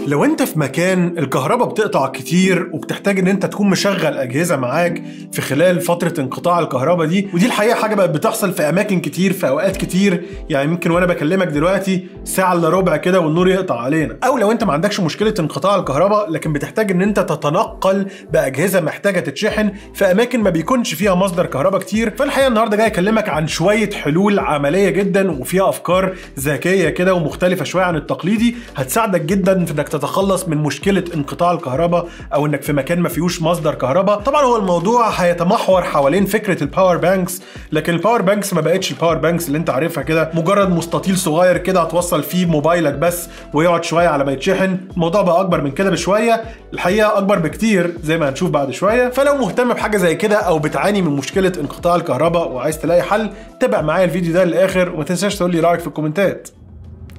لو انت في مكان الكهرباء بتقطع كتير وبتحتاج ان انت تكون مشغل اجهزه معاك في خلال فتره انقطاع الكهرباء دي، ودي الحقيقه حاجه بقت بتحصل في اماكن كتير في اوقات كتير، يعني ممكن وانا بكلمك دلوقتي ساعه الا ربع كده والنور يقطع علينا. او لو انت ما عندكش مشكله انقطاع الكهرباء لكن بتحتاج ان انت تتنقل باجهزه محتاجه تتشحن في اماكن ما بيكونش فيها مصدر كهرباء كتير، فالحقيقه النهارده جاي اكلمك عن شويه حلول عمليه جدا وفيها افكار ذكيه كده ومختلفه شويه عن التقليدي، هتساعدك جدا في انك تتخلص من مشكله انقطاع الكهرباء او انك في مكان ما فيهوش مصدر كهرباء. طبعا هو الموضوع هيتمحور حوالين فكره الباور بانكس، لكن الباور بانكس ما بقتش الباور بانكس اللي انت عارفها كده مجرد مستطيل صغير كده هتوصل فيه موبايلك بس ويقعد شويه على ما يتشحن. الموضوع بقى اكبر من كده بشويه، الحقيقه اكبر بكتير زي ما هنشوف بعد شويه. فلو مهتم بحاجه زي كده او بتعاني من مشكله انقطاع الكهرباء وعايز تلاقي حل، تابع معايا الفيديو ده للاخر وما تنساش تقول لي رايك في الكومنتات.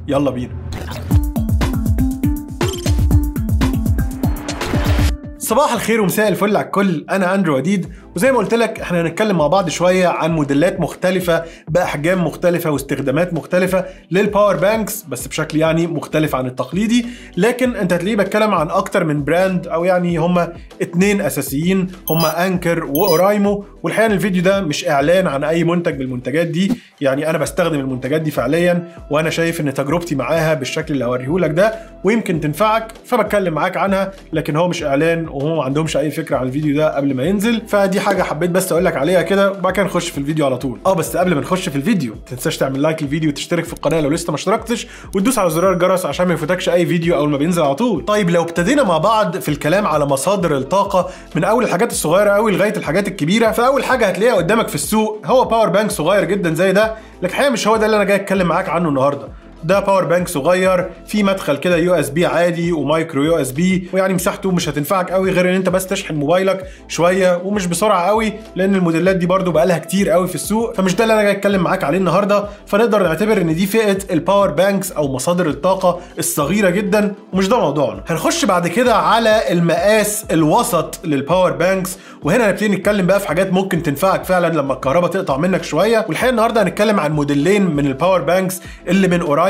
يلا بينا. صباح الخير ومساء الفل على الكل، انا اندرو وديد، وزي ما قلت لك احنا هنتكلم مع بعض شويه عن موديلات مختلفه باحجام مختلفه واستخدامات مختلفه للباور بانكس، بس بشكل يعني مختلف عن التقليدي. لكن انت هتلاقيه بتكلم عن اكتر من براند، او يعني هما اتنين اساسيين، هما انكر واورايمو. والحقيقه ان الفيديو ده مش اعلان عن اي منتج من المنتجات دي، يعني انا بستخدم المنتجات دي فعليا وانا شايف ان تجربتي معاها بالشكل اللي هوريهولك ده ويمكن تنفعك، فبتكلم معاك عنها. لكن هو مش اعلان وهم ما عندهمش اي فكره عن الفيديو ده قبل ما ينزل، فدي حاجه حبيت بس اقول لك عليها كده وبعد كده نخش في الفيديو على طول. بس قبل ما نخش في الفيديو ما تنساش تعمل لايك للفيديو وتشترك في القناه لو لسه ما اشتركتش، وتدوس على زرار الجرس عشان ما يفوتكش اي فيديو اول ما بينزل على طول. طيب لو ابتدينا مع بعض في الكلام على مصادر الطاقه من اول الحاجات الصغيره قوي لغايه الحاجات الكبيره، فاول حاجه هتلاقيها قدامك في السوق هو باور بانك صغير جدا زي ده. لكن الحقيقه مش هو ده اللي انا جاي اتكلم معاك عنه النهارده. ده باور بانك صغير في مدخل كده يو اس بي عادي ومايكرو يو اس بي، ويعني مساحته مش هتنفعك قوي غير ان انت بس تشحن موبايلك شويه ومش بسرعه قوي، لان الموديلات دي برده بقالها كتير قوي في السوق، فمش ده اللي انا جاي اتكلم معاك عليه النهارده. فنقدر نعتبر ان دي فئه الباور بانكس او مصادر الطاقه الصغيره جدا، ومش ده موضوعنا. هنخش بعد كده على المقاس الوسط للباور بانكس، وهنا هنبتدي نتكلم بقى في حاجات ممكن تنفعك فعلا لما الكهرباء تقطع منك شويه. والحقيقه النهارده هنتكلم عن موديلين من الباور بانكس اللي من اورايمو،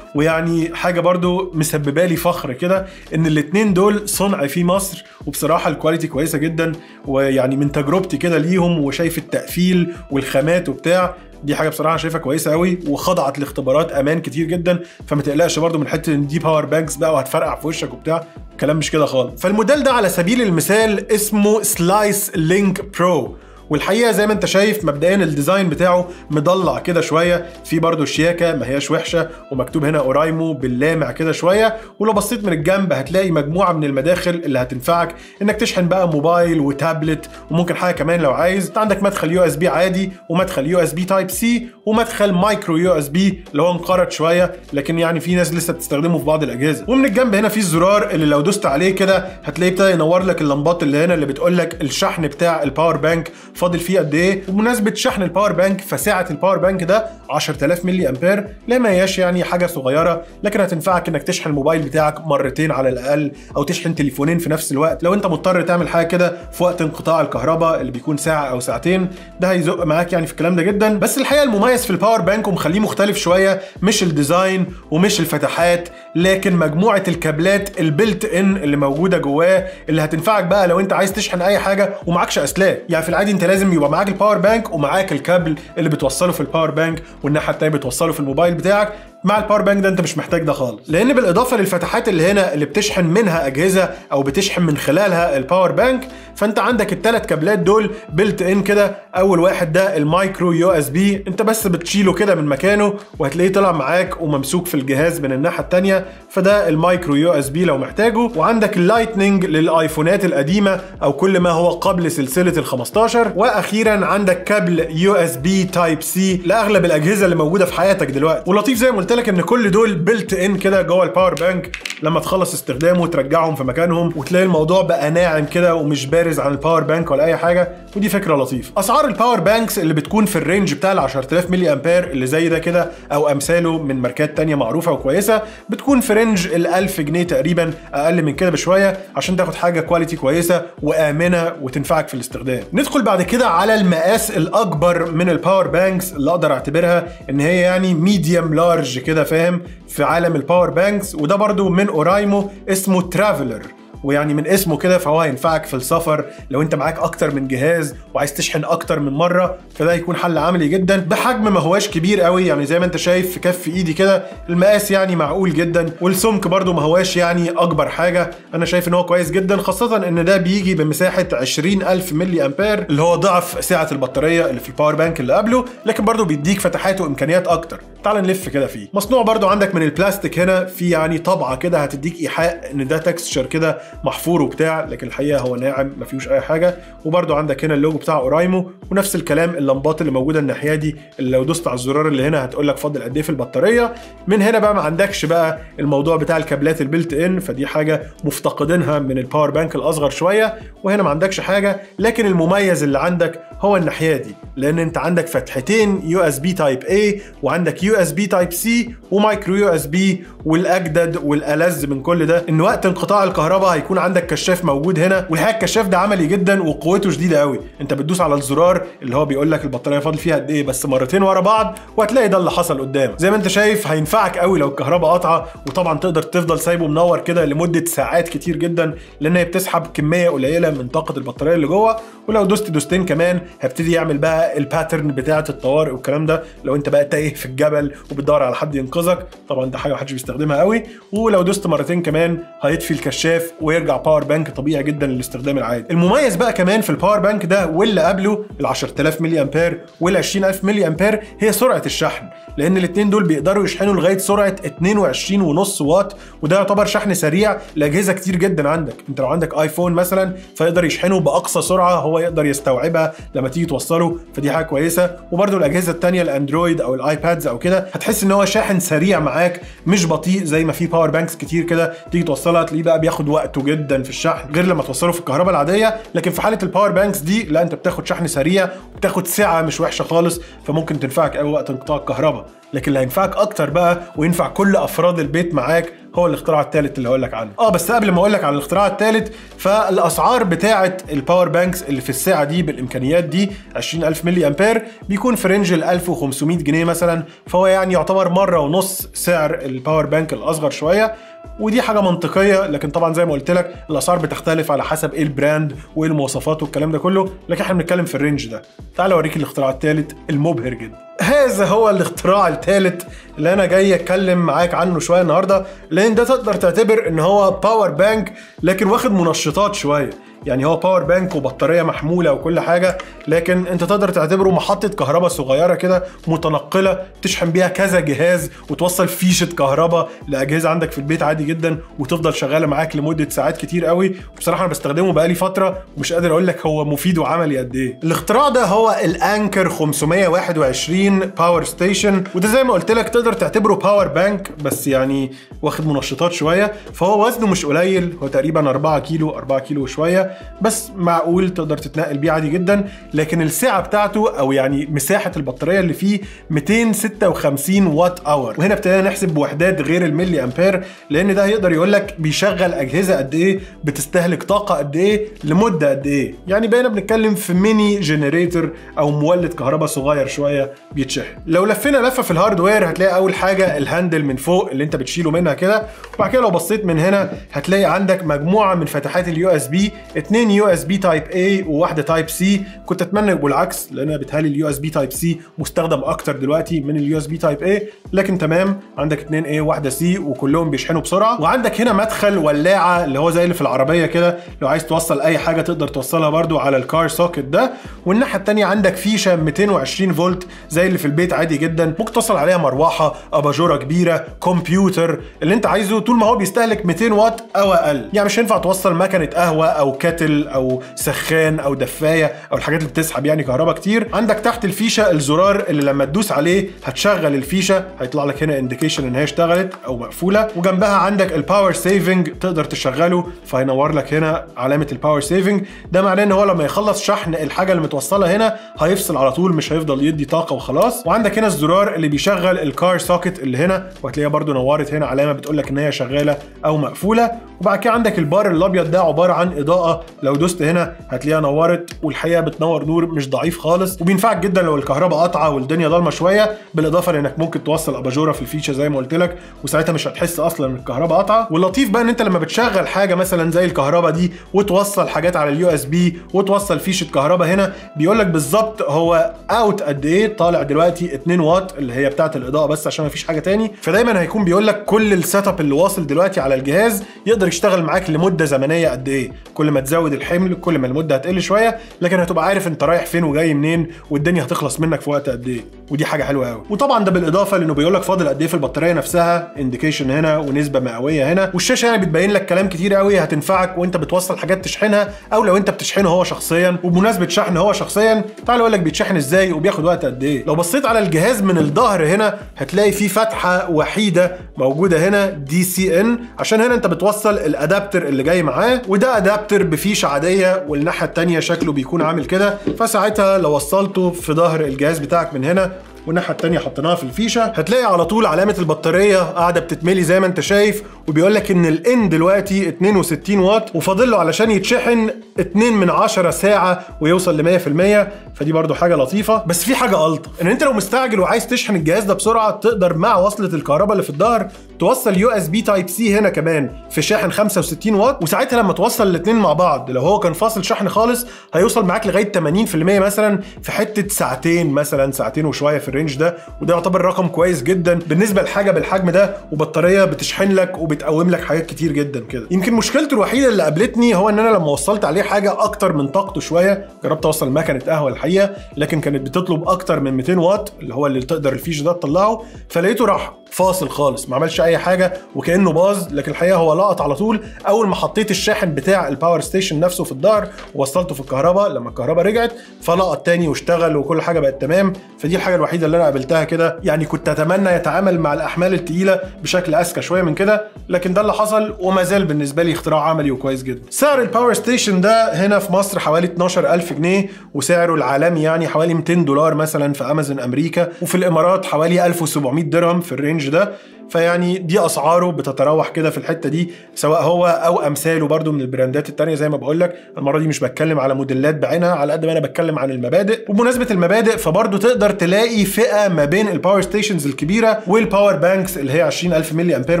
ويعني حاجه برضو مسببه لي فخر كده ان الاتنين دول صنع في مصر، وبصراحه الكواليتي كويسه جدا، ويعني من تجربتي كده ليهم وشايف التقفيل والخامات وبتاع، دي حاجه بصراحه شايفها كويسه قوي وخضعت لاختبارات امان كتير جدا. فما تقلقش برضو من حته ان دي باور بانكس بقى وهتفرقع في وشك وبتاع، الكلام مش كده خالص. فالموديل ده على سبيل المثال اسمه سلايس لينك برو، والحقيقه زي ما انت شايف مبدئيا الديزاين بتاعه مضلع كده شويه، في برضو الشياكه ما هياش وحشه، ومكتوب هنا اورايمو باللامع كده شويه. ولو بصيت من الجنب هتلاقي مجموعه من المداخل اللي هتنفعك انك تشحن بقى موبايل وتابلت، وممكن حاجه كمان لو عايز. انت عندك مدخل يو اس بي عادي ومدخل يو اس بي تايب سي ومدخل مايكرو يو اس بي اللي هو انقرض شويه، لكن يعني في ناس لسه بتستخدمه في بعض الاجهزه. ومن الجنب هنا في الزرار اللي لو دوست عليه كده هتلاقيه ابتدى ينور لك اللمبات اللي هنا اللي بتقول لك الشحن بتاع الباور بانك فاضل فيه قد ايه. وبمناسبه شحن الباور بانك، فسعه الباور بانك ده 10000 ملي امبير، لا ما هياش يعني حاجه صغيره، لكن هتنفعك انك تشحن الموبايل بتاعك مرتين على الاقل، او تشحن تليفونين في نفس الوقت لو انت مضطر تعمل حاجه كده في وقت انقطاع الكهرباء اللي بيكون ساعه او ساعتين. ده هيزق معاك يعني في الكلام ده جدا. بس الحقيقه المميز في الباور بانك ومخليه مختلف شويه مش الديزاين ومش الفتحات، لكن مجموعه الكابلات البلت ان اللي موجوده جواه، اللي هتنفعك بقى لو انت عايز تشحن اي حاجه ومعكش اسلاك. يعني في العادي انت لازم يبقى معاك الباور بانك ومعاك الكابل اللي بتوصله في الباور بانك، والناحيه الثانيه بتوصله في الموبايل بتاعك. مع الباور بانك ده انت مش محتاج ده خالص، لان بالاضافه للفتحات اللي هنا اللي بتشحن منها اجهزه او بتشحن من خلالها الباور بانك، فانت عندك الثلاث كابلات دول بلت ان كده. اول واحد ده المايكرو يو اس بي، انت بس بتشيله كده من مكانه وهتلاقيه طلع معاك وممسوك في الجهاز من الناحيه الثانيه، فده المايكرو يو اس بي لو محتاجه. وعندك اللايتنينج للايفونات القديمه او كل ما هو قبل سلسله ال15. واخيرا عندك كابل يو اس بي تايب سي لاغلب الاجهزه اللي موجوده في حياتك دلوقتي. ولطيف زي ما قلت لك ان كل دول بلت ان كده جوه الباور بانك، لما تخلص استخدامه ترجعهم في مكانهم وتلاقي الموضوع بقى ناعم كده ومش بارز عن الباور بانك ولا اي حاجه، ودي فكره لطيفه. اسعار الباور بانكس اللي بتكون في الرينج بتاع ال 10000 ملي امبير اللي زي ده كده او امثاله من ماركات تانية معروفه وكويسه بتكون في رينج ال 1000 جنيه تقريبا، اقل من كده بشويه، عشان تاخد حاجه كواليتي كويسه وامنه وتنفعك في الاستخدام. ندخل بعد كده على المقاس الاكبر من الباور بانكس اللي اقدر اعتبرها ان هي يعني ميديوم لارج كده، فاهم؟ في عالم الباور بانكس، وده برضو من اورايمو اسمه ترافلر، ويعني من اسمه كده فهو هينفعك في السفر لو انت معاك اكتر من جهاز وعايز تشحن اكتر من مره، فده هيكون حل عملي جدا. بحجم ما هواش كبير قوي، يعني زي ما انت شايف في كف ايدي كده المقاس يعني معقول جدا، والسمك برضو ما هواش يعني اكبر حاجه، انا شايف ان هو كويس جدا، خاصه ان ده بيجي بمساحه 20000 ملي امبير اللي هو ضعف سعه البطاريه اللي في الباور بانك اللي قبله، لكن برضو بيديك فتحات وامكانيات اكتر. تعال نلف كده فيه. مصنوع برضو عندك من البلاستيك، هنا في يعني طبعه كده هتديك ايحاء ان ده تكستشر كده محفور وبتاع، لكن الحقيقه هو ناعم ما فيهوش اي حاجه. وبرده عندك هنا اللوجو بتاع اورايمو، ونفس الكلام اللمبات اللي موجوده الناحيه دي اللي لو دوست على الزرار اللي هنا هتقول لك فاضل قد ايه في البطاريه. من هنا بقى ما عندكش بقى الموضوع بتاع الكابلات البلت ان، فدي حاجه مفتقدينها من الباور بانك الاصغر شويه، وهنا ما عندكش حاجه. لكن المميز اللي عندك هو الناحيه دي، لان انت عندك فتحتين يو اس بي تايب A، وعندك يو اس بي تايب C، ومايكرو يو اس بي. والاجدد والالذ من كل ده ان وقت انقطاع الكهرباء هيكون عندك كشاف موجود هنا، والحقيقه الكشاف ده عملي جدا وقوته شديده قوي. انت بتدوس على الزرار اللي هو بيقول لك البطاريه فاضل فيها قد ايه بس مرتين ورا بعض، وهتلاقي ده اللي حصل قدامك. زي ما انت شايف هينفعك قوي لو الكهرباء قاطعه، وطبعا تقدر تفضل سايبه منور كده لمده ساعات كتير جدا، لان هي بتسحب كميه قليله من طاقه البطاريه اللي جوه. ولو دوست دوستين كمان هبتدي يعمل بقى الباترن بتاعه الطوارئ والكلام ده، لو انت بقى تايه في الجبل وبتدور على حد ينقذك، طبعا ده حاجه محدش بيستخدمها قوي. ولو دوست مرتين كمان هيطفي الكشاف ويرجع باور بانك طبيعي جدا للاستخدام العادي. المميز بقى كمان في الباور بانك ده واللي قبله ال 10000 ملي امبير وال 20000 ملي امبير هي سرعه الشحن، لان الاثنين دول بيقدروا يشحنوا لغايه سرعه 22.5 واط، وده يعتبر شحن سريع لاجهزه كتير جدا عندك. انت لو عندك ايفون مثلا فيقدر يشحنه باقصى سرعه هو يقدر يستوعبها لما تيجي توصله، فدي حاجه كويسه. وبرده الاجهزه الثانيه الاندرويد او الايبادز او كده هتحس ان هو شاحن سريع معاك مش بطيء زي ما في باور بانكس كتير كده تيجي توصلها تلاقيه بقى بياخد وقته جدا في الشحن غير لما توصله في الكهرباء العاديه. لكن في حاله الباور بانكس دي لا، انت بتاخد شحن سريع وبتاخد سعه مش وحشه خالص، فممكن تنفعك قوي وقت انقطاع الكهرباء. لكن اللي هينفعك اكتر بقى وينفع كل افراد البيت معاك هو الاختراع الثالث اللي هقول لك عنه. بس قبل ما اقول لك عن الاختراع الثالث، فالاسعار بتاعه الباور بانكس اللي في الساعه دي بالامكانيات دي 20000 ملي امبير بيكون في رينج ال 1500 جنيه مثلا، فهو يعني يعتبر مره ونص سعر الباور بانك الاصغر شويه، ودي حاجه منطقيه. لكن طبعا زي ما قلت لك الاسعار بتختلف على حسب ايه البراند وايه المواصفات والكلام ده كله، لكن احنا بنتكلم في الرينج ده. تعال اوريك الاختراع الثالث المبهر جدا. هذا هو الاختراع الثالث اللي انا جاي اتكلم معاك عنه شويه النهارده، لان ده تقدر تعتبر ان هو باور بانك لكن واخد منشطات شويه. يعني هو باور بانك وبطاريه محموله وكل حاجه، لكن انت تقدر تعتبره محطه كهرباء صغيره كده متنقله تشحن بيها كذا جهاز وتوصل فيشه كهرباء لاجهزه عندك في البيت عادي جدا، وتفضل شغاله معاك لمده ساعات كتير قوي. وبصراحه انا بستخدمه بقالي فتره ومش قادر اقول لك هو مفيد وعملي قد ايه. الاختراع ده هو الانكر 521 باور ستيشن، وده زي ما قلت لك تقدر تعتبره باور بانك بس يعني واخد منشطات شويه. فهو وزنه مش قليل، هو تقريبا 4 كيلو وشويه، بس معقول تقدر تتنقل بيه عادي جدا. لكن السعه بتاعته او يعني مساحه البطاريه اللي فيه 256 وات اور، وهنا ابتدينا نحسب بوحدات غير الملي امبير، لان ده هيقدر يقول لك بيشغل اجهزه قد ايه، بتستهلك طاقه قد ايه، لمده قد ايه. يعني بقينا بنتكلم في ميني جنريتور او مولد كهرباء صغير شويه بيتشحن. لو لفينا لفه في الهاردوير هتلاقي اول حاجه الهاندل من فوق اللي انت بتشيله منها كده، وبعد كده لو بصيت من هنا هتلاقي عندك مجموعه من فتحات اليو اس بي، 2 يو اس بي تايب A وواحده تايب C. كنت اتمنى يبقوا العكس، لان بيتهيألي اليو اس بي تايب C مستخدم اكتر دلوقتي من اليو اس بي تايب A، لكن تمام عندك 2 A وواحده C وكلهم بيشحنوا بسرعه. وعندك هنا مدخل ولاعه اللي هو زي اللي في العربيه كده، لو عايز توصل اي حاجه تقدر توصلها برده على الكار سوكت ده. والناحيه الثانيه عندك فيشه 220 فولت زي اللي في البيت عادي جدا، ممكن توصل عليها مروحه، اباجوره كبيره، كمبيوتر، اللي انت عايزه طول ما هو بيستهلك 200 واط او اقل. يعني مش هينفع توصل مكنه قهوه او كاتل او سخان او دفايه او الحاجات اللي بتسحب يعني كهرباء كتير. عندك تحت الفيشه الزرار اللي لما تدوس عليه هتشغل الفيشه، هيطلع لك هنا انديكيشن ان هي اشتغلت او مقفوله. وجنبها عندك الباور سيفنج تقدر تشغله، فهينور لك هنا علامه الباور سيفنج. ده معناه ان هو لما يخلص شحن الحاجه اللي متوصله هنا هيفصل على طول، مش هيفضل يدي طاقه خلاص. وعندك هنا الزرار اللي بيشغل الكار سوكت اللي هنا، وهتلاقيها برده نورت هنا علامه بتقول لك ان هي شغاله او مقفوله. وبعد كده عندك البار الابيض ده عباره عن اضاءه، لو دوست هنا هتلاقيها نورت، والحقيقه بتنور نور مش ضعيف خالص، وبينفعك جدا لو الكهرباء قاطعه والدنيا ضلمه شويه، بالاضافه لانك ممكن توصل اباجوره في الفيشه زي ما قلت لك، وساعتها مش هتحس اصلا ان الكهرباء قاطعه. واللطيف بقى ان انت لما بتشغل حاجه مثلا زي الكهرباء دي وتوصل حاجات على اليو اس بي وتوصل فيشه كهرباء هنا، بيقول لك بالظبط هو اوت قد ايه، طالع دلوقتي 2 واط اللي هي بتاعه الاضاءه بس عشان ما فيش حاجه تاني. فدايما هيكون بيقول لك كل السيت اب اللي واصل دلوقتي على الجهاز يقدر يشتغل معاك لمده زمنيه قد ايه. كل ما تزود الحمل كل ما المده هتقل شويه، لكن هتبقى عارف انت رايح فين وجاي منين والدنيا هتخلص منك في وقت قد ايه، ودي حاجه حلوه قوي. وطبعا ده بالاضافه لانه بيقول لك فاضل قد ايه في البطاريه نفسها، انديكيشن هنا ونسبه مئويه هنا، والشاشه يعني بتبين لك كلام كتير قوي هتنفعك وانت بتوصل حاجات تشحنها، او لو انت بتشحنه هو شخصيا. وبمناسبه شحن هو شخصيا، تعال اقول لك بيتشحن ازاي وبياخد وقت قد ايه. لو بصيت على الجهاز من الظهر هنا هتلاقي فيه فتحه وحيده موجوده هنا دي سي ان، عشان هنا انت بتوصل الادابتر اللي جاي معاه، وده ادابتر بفيشه عاديه، والناحيه الثانيه شكله بيكون عامل كده. فساعتها لو وصلته في ظهر الجهاز بتاعك من هنا والناحيه الثانيه حطيناها في الفيشه، هتلاقي على طول علامه البطاريه قاعده بتتملي زي ما انت شايف، وبيقول لك ان الان دلوقتي 62 واط وفاضل له علشان يتشحن 2 من 10 ساعه ويوصل ل 100%. فدي برضو حاجه لطيفه. بس في حاجه الطف، ان انت لو مستعجل وعايز تشحن الجهاز ده بسرعه، تقدر مع وصله الكهرباء اللي في الظهر توصل يو اس بي تايب سي هنا كمان في شاحن 65 واط، وساعتها لما توصل الاثنين مع بعض، لو هو كان فاصل شحن خالص، هيوصل معاك لغايه 80% مثلا في حته ساعتين، مثلا ساعتين وشويه في الرينج ده، وده يعتبر رقم كويس جدا بالنسبه لحاجه بالحجم ده، وبطاريه بتشحن لك وبتقوم لك حاجات كتير جدا كده. يمكن مشكلته الوحيده اللي قابلتني هو ان انا لما وصلت عليه حاجه اكتر من طاقته شويه، جربت اوصل مكنه قهوه الحقيقه، لكن كانت بتطلب اكتر من 200 واط اللي هو اللي تقدر الفيش ده تطلعه، فلقيته راح فاصل خالص، ما عملش اي حاجه وكانه باظ. لكن الحقيقه هو لقط على طول اول ما حطيت الشاحن بتاع الباور ستيشن نفسه في الظهر ووصلته في الكهرباء، لما الكهرباء رجعت فلقط تاني واشتغل وكل حاجه بقت تمام. فدي الحاجه الوحيده اللي انا قابلتها كده. يعني كنت اتمنى يتعامل مع الاحمال الثقيله بشكل اذكى شويه من كده، لكن ده اللي حصل، وما زال بالنسبه لي اختراع عملي وكويس جدا. سعر الباور ستيشن ده هنا في مصر حوالي 12000 جنيه، وسعره العالمي يعني حوالي 200 دولار مثلا في امازون امريكا، وفي الامارات حوالي 1700 درهم في الرينج ده. فيعني دي اسعاره بتتراوح كده في الحته دي، سواء هو او امثاله برضو من البراندات التانية. زي ما بقول لك المره دي مش بتكلم على موديلات بعينها على قد ما انا بتكلم عن المبادئ. وبمناسبه المبادئ، فبرضو تقدر تلاقي فئه ما بين الباور ستيشنز الكبيره والباور بانكس اللي هي 20000 ملي امبير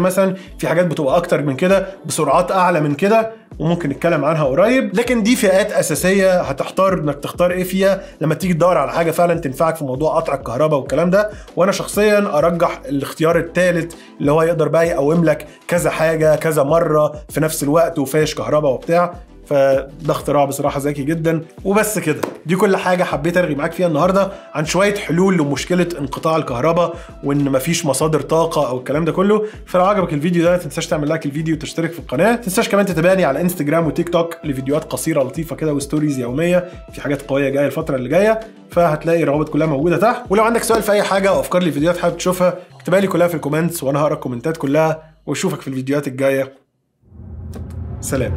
مثلا، في حاجات بتبقى اكتر من كده بسرعات اعلى من كده، وممكن نتكلم عنها قريب. لكن دي فئات اساسيه هتحتار انك تختار ايه فيها لما تيجي تدور على حاجه فعلا تنفعك في موضوع قطع الكهرباء والكلام ده. وانا شخصيا ارجح الاختيار الثالث اللي هو يقدر بقى يقوم لك كذا حاجه كذا مره في نفس الوقت وفاش كهرباء وبتاع. فده اختراع بصراحه ذكي جدا. وبس كده، دي كل حاجه حبيت ارغي معاك فيها النهارده عن شويه حلول لمشكله انقطاع الكهرباء وان مفيش مصادر طاقه او الكلام ده كله. فلو عجبك الفيديو ده ما تنساش تعمل لايك الفيديو وتشترك في القناه. ما تنساش كمان تتابعني على انستجرام وتيك توك لفيديوهات قصيره لطيفه كده وستوريز يوميه، في حاجات قويه جايه الفتره اللي جايه، فهتلاقي الروابط كلها موجوده تحت. ولو عندك سؤال في اي حاجه او افكار لفيديوهات حابب تشوفها، اكتبها لي كلها في الكومنتس وانا هقرا الكومنتات كلها، واشوفك في الفيديوهات الجايه. سلام.